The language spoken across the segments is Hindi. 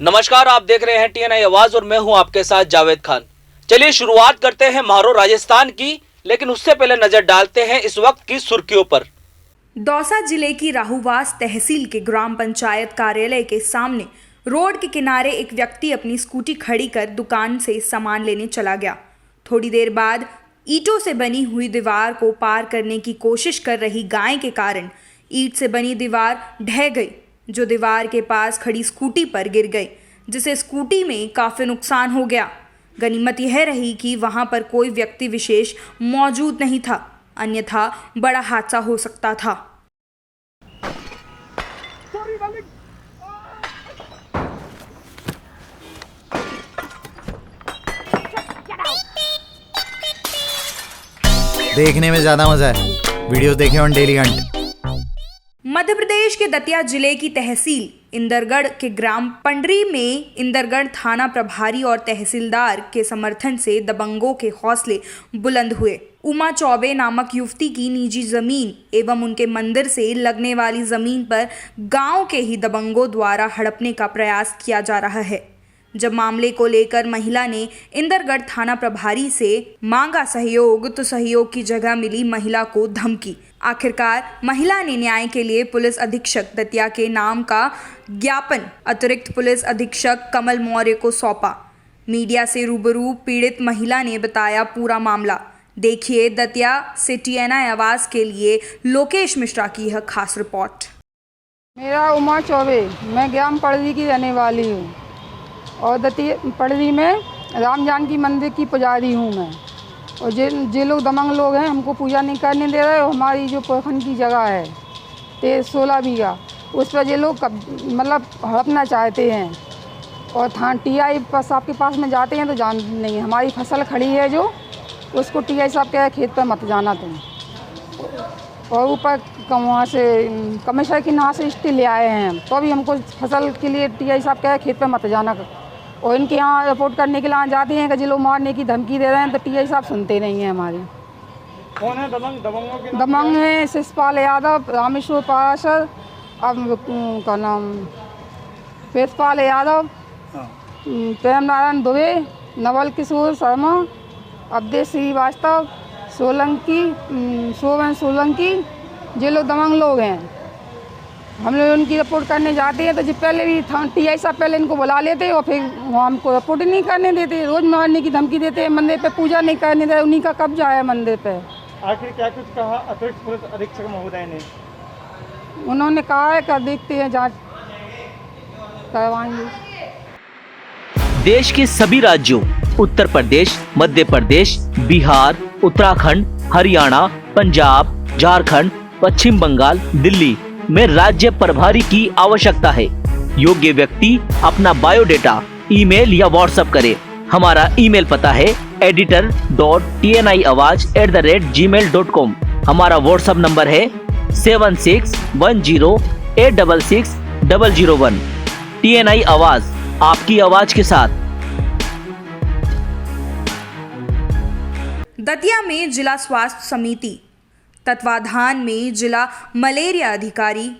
नमस्कार, आप देख रहे हैं टीएनआई आवाज और मैं हूं आपके साथ जावेद खान। चलिए शुरुआत करते हैं म्हारो राजस्थान की, लेकिन उससे पहले नजर डालते हैं इस वक्त की सुर्खियों पर। दौसा जिले की राहूवास तहसील के ग्राम पंचायत कार्यालय के सामने रोड के किनारे एक व्यक्ति अपनी स्कूटी खड़ी कर दुकान से सामान लेने चला गया। थोड़ी देर बाद ईंटों से बनी हुई दीवार को पार करने की कोशिश कर रही गाय के कारण ईंट से बनी दीवार ढह गई, जो दीवार के पास खड़ी स्कूटी पर गिर गई, जिससे स्कूटी में काफ़ी नुकसान हो गया। गनीमत यह रही कि वहां पर कोई व्यक्ति विशेष मौजूद नहीं था, अन्यथा बड़ा हादसा हो सकता था। देखने में ज्यादा मजा है, वीडियोस देखें on daily Hunt. Madhya Pradesh के दतिया जिले की तहसील इंदरगढ़ के ग्राम पंडरी में इंदरगढ़ थाना प्रभारी और तहसीलदार के समर्थन से दबंगों के हौसले बुलंद हुए। उमा चौबे नामक युवती की निजी जमीन एवं उनके मंदिर से लगने वाली जमीन पर गांव के ही दबंगों द्वारा हड़पने का प्रयास किया जा रहा है। जब मामले को लेकर महिला ने इंदरगढ़ थाना प्रभारी से मांगा सहयोग, तो सहयोग की जगह मिली महिला को धमकी। आखिरकार महिला ने न्याय के लिए पुलिस अधीक्षक दतिया के नाम का ज्ञापन अतिरिक्त पुलिस अधीक्षक कमल मौर्य को सौंपा। मीडिया से रूबरू पीड़ित महिला ने बताया पूरा मामला। देखिए दतिया से टीएनआई आवाज के लिए लोकेश मिश्रा की यह खास रिपोर्ट। मेरा उमा चौबे, मैं ग्राम पड़री की रहने वाली हूँ और दतिया पड़री में राम जानकी मंदिर की पुजारी हूँ मैं। और जे लोग दमंग लोग हैं हमको पूजा नहीं करने दे रहे। हमारी जो पोखन की जगह है 16 बीघा, उस पर ये लोग मतलब हड़पना चाहते हैं और TI साहब के पास में जाते हैं तो जान नहीं, हमारी फसल खड़ी है जो उसको TI साहब कह खेत पर मत जाना तुम। और ऊपर वहाँ से कमिश्नर की नाव से स्टे ले आए हैं तो अभी हमको फसल के लिए TI साहब कह खेत पर मत जाना। और इनके यहाँ रिपोर्ट करने के लिए जाते हैं कि जिलो मारने की धमकी दे रहे हैं तो TI साहब सुनते नहीं हैं हमारी। कौन है दबंग? दबंगों के दबंग है शिषपाल यादव, रामेश्वर पाराशर, अब का नाम पेशपाल यादव, प्रेम नारायण दुबे, नवल किशोर शर्मा, अवधेश श्रीवास्तव, शोभन सोलंकी, ये लोग दबंग लोग हैं। हम लोग उनकी रिपोर्ट करने जाते हैं तो जो पहले भी TI साहब पहले इनको बुला लेते और फिर हमको रिपोर्ट नहीं करने देते, रोज मारने की धमकी देते हैं, मंदिर पे पूजा नहीं करने देते, उन्हीं का कब्जा है मंदिर पे। आखिर क्या कुछ कहा अतिरिक्त पुलिस अधीक्षक महोदय ने? उन्होंने कहा है कि देखते हैं, जांच करवाएंगे। देश के सभी राज्यों उत्तर प्रदेश, मध्य प्रदेश, बिहार, उत्तराखंड, हरियाणा, पंजाब, झारखंड, पश्चिम बंगाल, दिल्ली में राज्य प्रभारी की आवश्यकता है। योग्य व्यक्ति अपना बायोडेटा ईमेल या व्हाट्सएप करे। हमारा ईमेल पता है editor.tniawaz@gmail.com। हमारा व्हाट्सएप नंबर है 7610866001। TNI आवाज, आपकी आवाज के साथ। दतिया में जिला स्वास्थ्य समिति तत्वाधान में जिला मलेरिया अधिकारी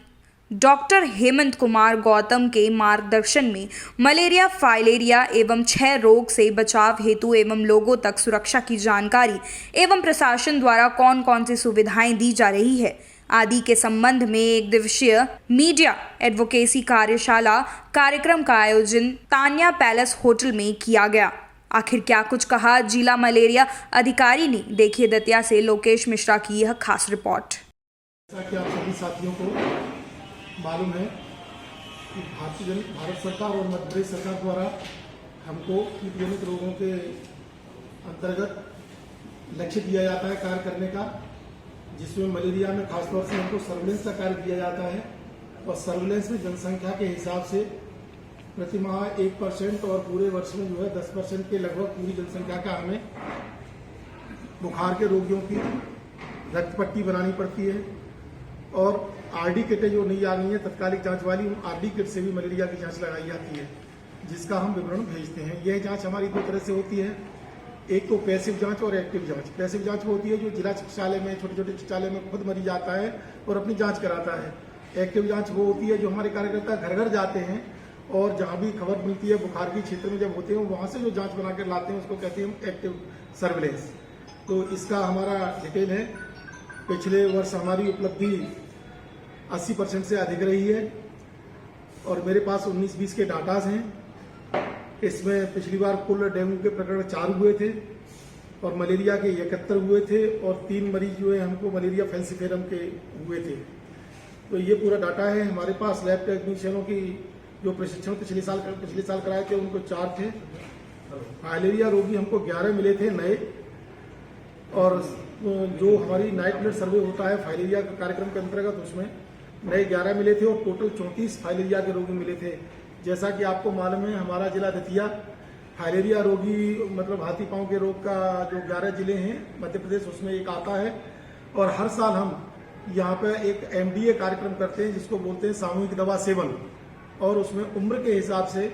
डॉक्टर हेमंत कुमार गौतम के मार्गदर्शन में मलेरिया, फाइलेरिया एवं 6 रोग से बचाव हेतु एवं लोगों तक सुरक्षा की जानकारी एवं प्रशासन द्वारा कौन कौन सी सुविधाएं दी जा रही है आदि के संबंध में एक दिवसीय मीडिया एडवोकेसी कार्यशाला कार्यक्रम का आयोजन तान्या पैलेस होटल में किया गया। आखिर क्या कुछ कहा जिला मलेरिया अधिकारी ने, देखिए दतिया से लोकेश मिश्रा की यह खास रिपोर्ट। जैसा कि आप सभी साथियों को मालूम है कि भारत सरकार और मध्य प्रदेश सरकार द्वारा हमको कीटजनित रोगों के अंतर्गत लक्ष्य दिया जाता है कार्य करने का, जिसमें मलेरिया में खासतौर से हमको सर्विलेंस का कार्य दिया जाता है। और सर्विलेंस में जनसंख्या के हिसाब से प्रति माह 1% और पूरे वर्ष में जो है 10% के लगभग पूरी जनसंख्या का हमें बुखार के रोगियों की रक्त पट्टी बनानी पड़ती है। और RD किटें जो नहीं आ रही है तत्कालिक जांच वाली, RD किट से भी मलेरिया की जांच लगाई जाती है, जिसका हम विवरण भेजते हैं। यह जांच हमारी 2 तरह से होती है, एक तो पैसिव जांच और एक्टिव जांच। पैसिव जांच वो होती है जो जिला चिकित्सालय में, छोटे छोटे चिकित्सालय में खुद मरीज आता है और अपनी जांच कराता है। एक्टिव जांच वो होती है जो हमारे कार्यकर्ता घर घर जाते हैं और जहाँ भी खबर मिलती है बुखार की क्षेत्र में जब होते हैं वहाँ से जो जांच बना कर लाते हैं उसको कहते हैं हम एक्टिव सर्विलेंस। तो इसका हमारा डिटेल है। पिछले वर्ष हमारी उपलब्धि 80% से अधिक रही है और मेरे पास 19-20 के डाटाज हैं। इसमें पिछली बार कुल डेंगू के प्रकरण 4 हुए थे और मलेरिया के 71 हुए थे और 3 मरीज जो है हमको मलेरिया फैल्सिफेरम के हुए थे। तो ये पूरा डाटा है हमारे पास। लैब टेक्नीशियनों की जो प्रशिक्षण पिछले साल कराए थे उनको 4 थे। फाइलेरिया रोगी हमको 11 मिले थे नए, और जो हमारी नाइट ब्लड सर्वे होता है फाइलेरिया के कार्यक्रम के अंतर्गत उसमें नए 11 मिले थे और टोटल 34 फाइलेरिया के रोगी मिले थे। जैसा कि आपको मालूम है हमारा जिला दतिया फाइलेरिया रोगी मतलब हाथी पांव के रोग का जो 11 जिले हैं मध्य प्रदेश उसमें एक आता है। और हर साल हम यहाँ पे एक MDA कार्यक्रम करते हैं जिसको बोलते हैं सामूहिक दवा सेवन, और उसमें उम्र के हिसाब से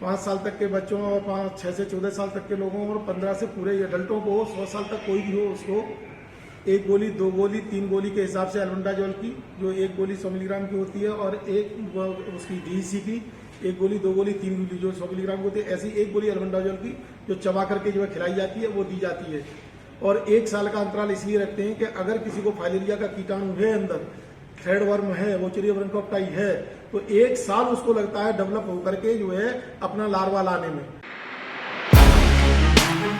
5 साल तक के बच्चों और 6 से 14 साल तक के लोगों और 15 से पूरे एडल्टों को 100 साल तक कोई भी हो उसको 1 गोली 2 गोली 3 गोली के हिसाब से एल्बेंडाजोल की जो 1 गोली 100 मिलीग्राम की होती है और एक उसकी DEC की 1 गोली 2 गोली 3 गोली जो 100 मिलीग्राम होती है, ऐसी 1 गोली एल्बेंडाजोल की जो चबा करके जो है खिलाई जाती है वो दी जाती है। और 1 साल का अंतराल इसलिए रखते हैं कि अगर किसी को फाइलेरिया का कीटाणु है अंदर, थ्रेड वर्म है, वोचेरिया ब्रोंकोप्टाई है, तो 1 साल उसको लगता है डेवलप होकर के जो है अपना लार्वा लाने में।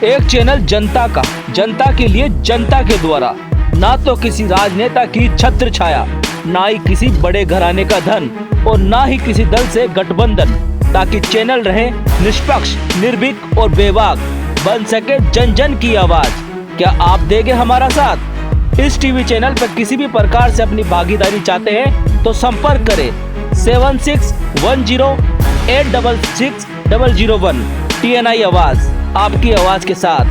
एक चैनल जनता का, जनता के लिए, जनता के द्वारा, ना तो किसी राजनेता की छत्र छाया, ना ही किसी बड़े घराने का धन और ना ही किसी दल से गठबंधन, ताकि चैनल रहे निष्पक्ष, निर्भीक और बेबाक, बन सके जन जन की आवाज। क्या आप देंगे हमारा साथ? इस टीवी चैनल पर किसी भी प्रकार से अपनी भागीदारी चाहते हैं तो संपर्क करें 7610866001। TNI आवाज, आपकी आवाज के साथ।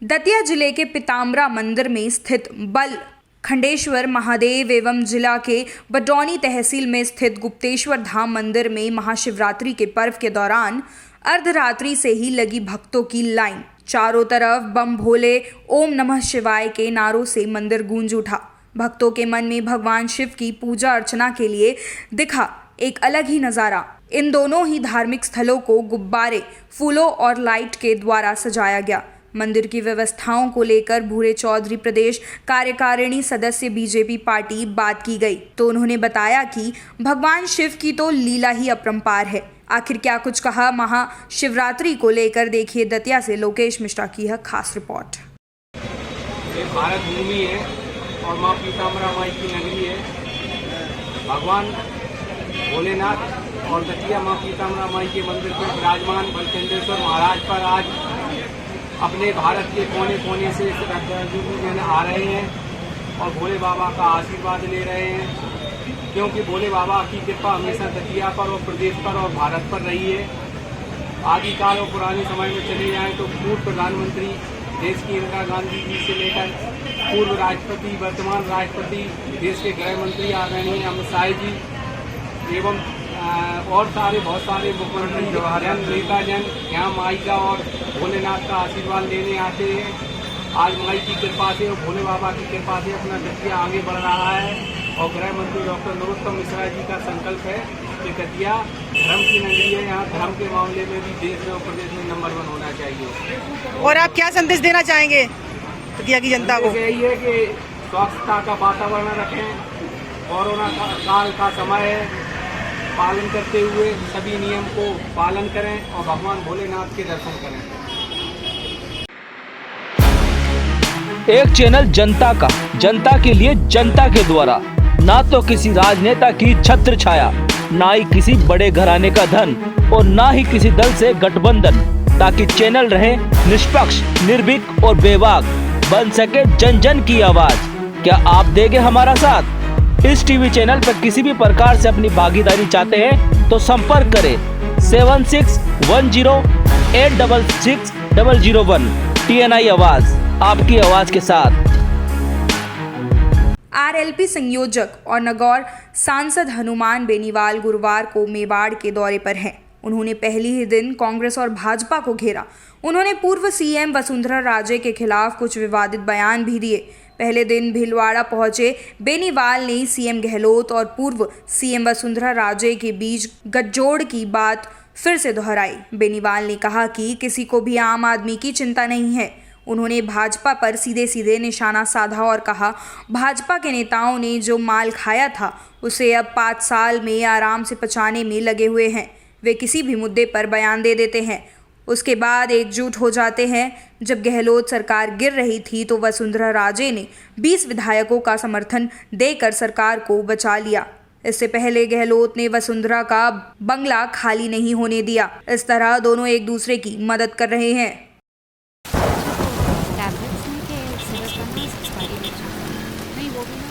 दतिया जिले के पीताम्बरा मंदिर में स्थित बल खंडेश्वर महादेव एवं जिला के बडौनी तहसील में स्थित गुप्तेश्वर धाम मंदिर में महाशिवरात्रि के पर्व के दौरान अर्धरात्रि से ही लगी भक्तों की लाइन। चारों तरफ बम भोले ओम नमः शिवाय के नारों से मंदिर गूंज उठा। भक्तों के मन में भगवान शिव की पूजा अर्चना के लिए दिखा एक अलग ही नज़ारा। इन दोनों ही धार्मिक स्थलों को गुब्बारे, फूलों और लाइट के द्वारा सजाया गया। मंदिर की व्यवस्थाओं को लेकर भूरे चौधरी प्रदेश कार्यकारिणी सदस्य बीजेपी पार्टी बात की गई तो उन्होंने बताया कि भगवान शिव की तो लीला ही अपरंपार है। आखिर क्या कुछ कहा महाशिवरात्रि को लेकर, देखिए दतिया से लोकेश मिश्रा की यह खास रिपोर्ट। ये भारत भूमि है और माँ पीताम्बरा माई की नगरी है। भगवान भोलेनाथ और दतिया माँ पीताम्बरा माई के मंदिर पर विराजमान बलचंद्रेश्वर महाराज पर आज अपने भारत के कोने कोने से श्रद्धालु आ रहे हैं और भोले बाबा का आशीर्वाद ले रहे हैं, क्योंकि भोले बाबा की कृपा हमेशा दतिया पर और प्रदेश पर और भारत पर रही है। आदिकाल और पुराने समय में चले जाएं तो पूर्व प्रधानमंत्री देश की इंदिरा गांधी जी से लेकर पूर्व राष्ट्रपति, वर्तमान राष्ट्रपति, देश के गृह मंत्री आदरणीय अमित शाह जी एवं और बहुत सारे मुख्यमंत्री नेता जन यहाँ माई का और भोलेनाथ का आशीर्वाद लेने आते हैं। आज माई की कृपा से और भोले बाबा की कृपा से अपना दतिया आगे बढ़ रहा है और गृह मंत्री डॉक्टर नरोत्तम मिश्रा जी का संकल्प है कि दतिया धर्म की नगरी है। यहाँ धर्म के मामले में भी देश में और प्रदेश में नंबर 1 होना चाहिए। और आप क्या संदेश देना चाहेंगे दतिया की जनता को? यही है कि स्वच्छता का वातावरण रखें, कोरोना काल का समय है, पालन करते हुए सभी नियम को पालन करें और भगवान भोलेनाथ के दर्शन करें। एक चैनल जनता का, जनता के लिए, जनता के द्वारा, ना तो किसी राजनेता की छत्र छाया, ना ही किसी बड़े घराने का धन और ना ही किसी दल से गठबंधन, ताकि चैनल रहे निष्पक्ष, निर्भीक और बेबाक, बन सके जन जन की आवाज। क्या आप देंगे हमारा साथ? इस टीवी चैनल पर किसी भी प्रकार से अपनी भागीदारी चाहते हैं तो संपर्क करें 7610866001। TNI आवाज, आपकी आवाज के साथ। RLP संयोजक और नगौर सांसद हनुमान बेनीवाल गुरुवार को मेवाड़ के दौरे पर हैं। उन्होंने पहले ही दिन कांग्रेस और भाजपा को घेरा। उन्होंने पूर्व CM वसुंधरा राजे के खिलाफ कुछ विवादित बयान भी दिए। पहले दिन भीलवाड़ा पहुंचे बेनीवाल ने सीएम गहलोत और पूर्व सीएम वसुंधरा राजे के बीच गठजोड़ की बात फिर से दोहराई। बेनीवाल ने कहा कि किसी को भी आम आदमी की चिंता नहीं है। उन्होंने भाजपा पर सीधे सीधे निशाना साधा और कहा, भाजपा के नेताओं ने जो माल खाया था उसे अब 5 साल में आराम से पचाने में लगे हुए हैं। वे किसी भी मुद्दे पर बयान दे देते हैं, उसके बाद एकजुट हो जाते हैं। जब गहलोत सरकार गिर रही थी तो वसुंधरा राजे ने 20 विधायकों का समर्थन देकर सरकार को बचा लिया। इससे पहले गहलोत ने वसुंधरा का बंगला खाली नहीं होने दिया। इस तरह दोनों एक दूसरे की मदद कर रहे हैं। टैबलेट्स नहीं थे सिरप का एक्सपायरी डेट नहीं, वो भी ना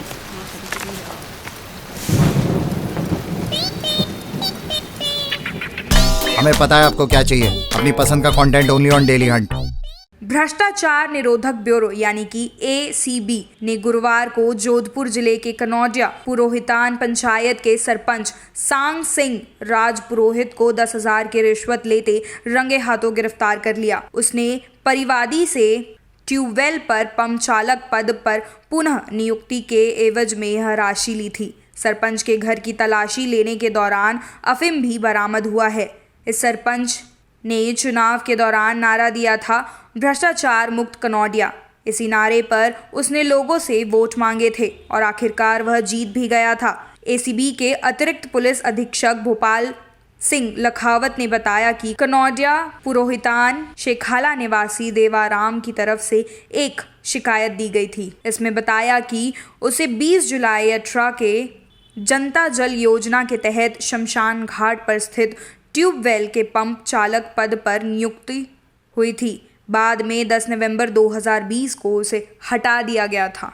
हमें पता है आपको क्या चाहिए, अपनी पसंद का content only on daily Hunt. भ्रष्टाचार निरोधक ब्यूरो यानी कि ACB ने गुरुवार को जोधपुर जिले के कनौडिया पुरोहितान पंचायत के सरपंच सांग सिंह राज पुरोहित को 10,000 की रिश्वत लेते रंगे हाथों गिरफ्तार कर लिया। उसने परिवादी से ट्यूबवेल पर पंप चालक पद पर पुनः नियुक्ति के एवज में यह राशि ली थी। सरपंच के घर की तलाशी लेने के दौरान अफीम भी बरामद हुआ है। इस सरपंच ने चुनाव के दौरान नारा दिया था, भ्रष्टाचार मुक्त कनौडिया। इसी नारे पर उसने लोगों से वोट मांगे थे और आखिरकार वह जीत भी गया था। ACB के अतिरिक्त पुलिस अधीक्षक भोपाल सिंह लखावत ने बताया कि कनौडिया पुरोहितान शेखाला निवासी देवाराम की तरफ से एक शिकायत दी गई थी। इसमें बताया कि उसे 20 जुलाई 18 के जनता जल योजना के तहत शमशान घाट पर स्थित ट्यूबवेल के पंप चालक पद पर नियुक्ति हुई थी। बाद में 10 नवंबर 2020 को उसे हटा दिया गया था।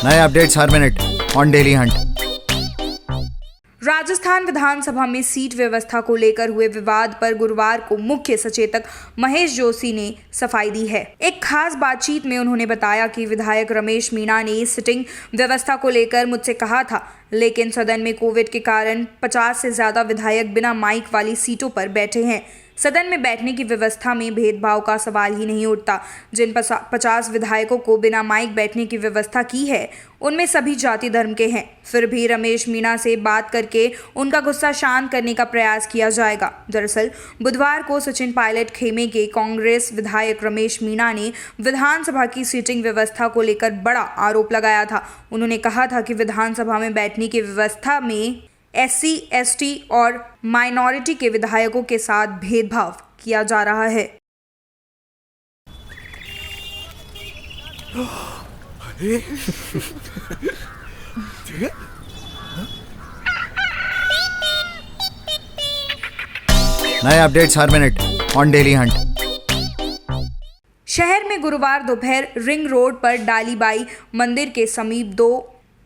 नए अपडेट्स हर minute on Dailyhunt. Rajasthan विधानसभा में सीट व्यवस्था को लेकर हुए विवाद पर गुरुवार को मुख्य सचेतक महेश जोशी ने सफाई दी है। एक खास बातचीत में उन्होंने बताया कि विधायक रमेश मीणा ने सिटिंग व्यवस्था को लेकर मुझसे कहा था, लेकिन सदन में कोविड के कारण 50 से ज्यादा विधायक बिना माइक वाली सीटों पर बैठे हैं। सदन में बैठने की व्यवस्था में भेदभाव का सवाल ही नहीं उठता। जिन 50 विधायकों को बिना माइक बैठने की व्यवस्था की है उनमें सभी जाति धर्म के हैं। फिर भी रमेश मीणा से बात करके उनका गुस्सा शांत करने का प्रयास किया जाएगा। दरअसल बुधवार को सचिन पायलट खेमे के कांग्रेस विधायक रमेश मीणा ने विधानसभा की सीटिंग व्यवस्था को लेकर बड़ा आरोप लगाया था। उन्होंने कहा था कि विधानसभा में बैठने की व्यवस्था में SC, ST और माइनॉरिटी के विधायकों के साथ भेदभाव किया जा रहा है। नए अपडेट्स हर मिनट ऑन डेली हंट। शहर में गुरुवार दोपहर रिंग रोड पर डालीबाई मंदिर के समीप 2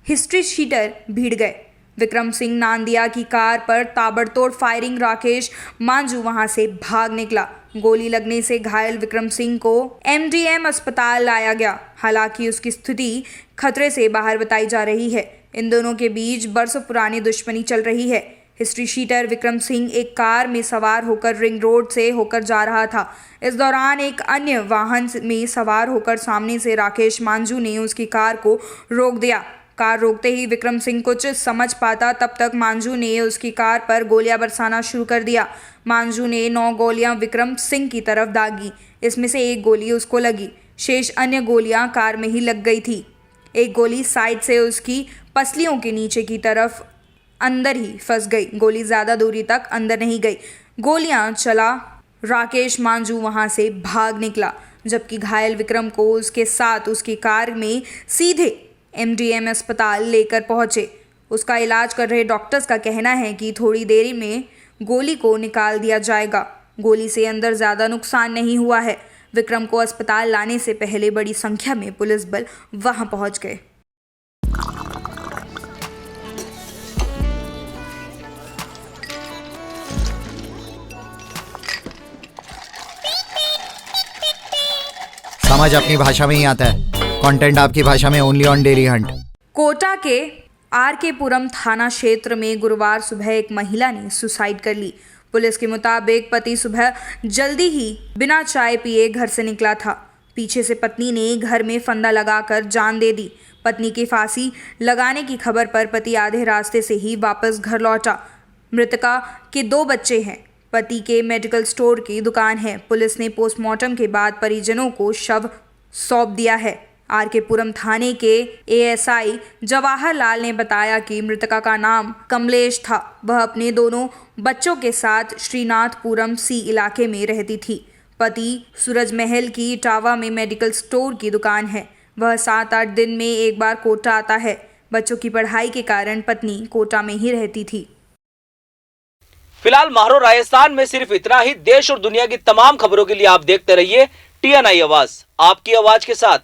हिस्ट्री शीटर भीड़ गए। विक्रम सिंह नांदिया की कार पर ताबड़तोड़ फायरिंग, राकेश मांझू वहां से भाग निकला। गोली लगने से घायल विक्रम सिंह को MDM अस्पताल लाया गया। हालांकि उसकी स्थिति खतरे से बाहर बताई जा रही है। इन दोनों के बीच बरसों पुरानी दुश्मनी चल रही है। हिस्ट्री शीटर विक्रम सिंह एक कार में सवार होकर रिंग रोड से होकर जा रहा था। इस दौरान एक अन्य वाहन में सवार होकर सामने से राकेश मांझू ने उसकी कार को रोक दिया। कार रोकते ही विक्रम सिंह कुछ समझ पाता तब तक मांझू ने उसकी कार पर गोलियां बरसाना शुरू कर दिया। मांझू ने 9 गोलियां विक्रम सिंह की तरफ दागी। इसमें से एक गोली उसको लगी, शेष अन्य गोलियां कार में ही लग गई थी। एक गोली साइड से उसकी पसलियों के नीचे की तरफ अंदर ही फंस गई। गोली ज्यादा दूरी तक अंदर नहीं गई। गोलियां चला राकेश मांझू वहां से भाग निकला, जबकि घायल विक्रम को उसके साथ उसकी कार में सीधे MDM अस्पताल लेकर पहुंचे। उसका इलाज कर रहे डॉक्टर्स का कहना है कि थोड़ी देरी में गोली को निकाल दिया जाएगा। गोली से अंदर ज़्यादा नुकसान नहीं हुआ है। विक्रम को अस्पताल लाने से पहले बड़ी संख्या में पुलिस बल वहां पहुंच गए। समझ अपनी भाषा में ही आता है, कंटेंट आपकी भाषा में only on Dailyhunt. Kota के RK पुरम थाना क्षेत्र में गुरुवार सुबह एक महिला ने सुसाइड कर ली। पुलिस के मुताबिक पति सुबह जल्दी ही बिना चाय पिए घर से निकला था। पीछे से पत्नी ने घर में फंदा लगाकर जान दे दी। पत्नी की फांसी लगाने की खबर पर पति आधे रास्ते से ही वापस घर लौटा। मृतका के 2 बच्चे हैं। पति के मेडिकल स्टोर की दुकान है। पुलिस ने पोस्टमार्टम के बाद परिजनों को शव सौंप दिया है। RK पुरम थाने के ASI जवाहर लाल ने बताया कि मृतका का नाम कमलेश था। वह अपने दोनों बच्चों के साथ श्रीनाथपुरम C इलाके में रहती थी। पति सूरज महल की इटावा में मेडिकल स्टोर की दुकान है। वह 7-8 दिन में एक बार कोटा आता है। बच्चों की पढ़ाई के कारण पत्नी कोटा में ही रहती थी। फिलहाल मारो राजस्थान में सिर्फ इतना ही। देश और दुनिया की तमाम खबरों के लिए आप देखते रहिए TNI आवाज, आपकी आवाज के साथ।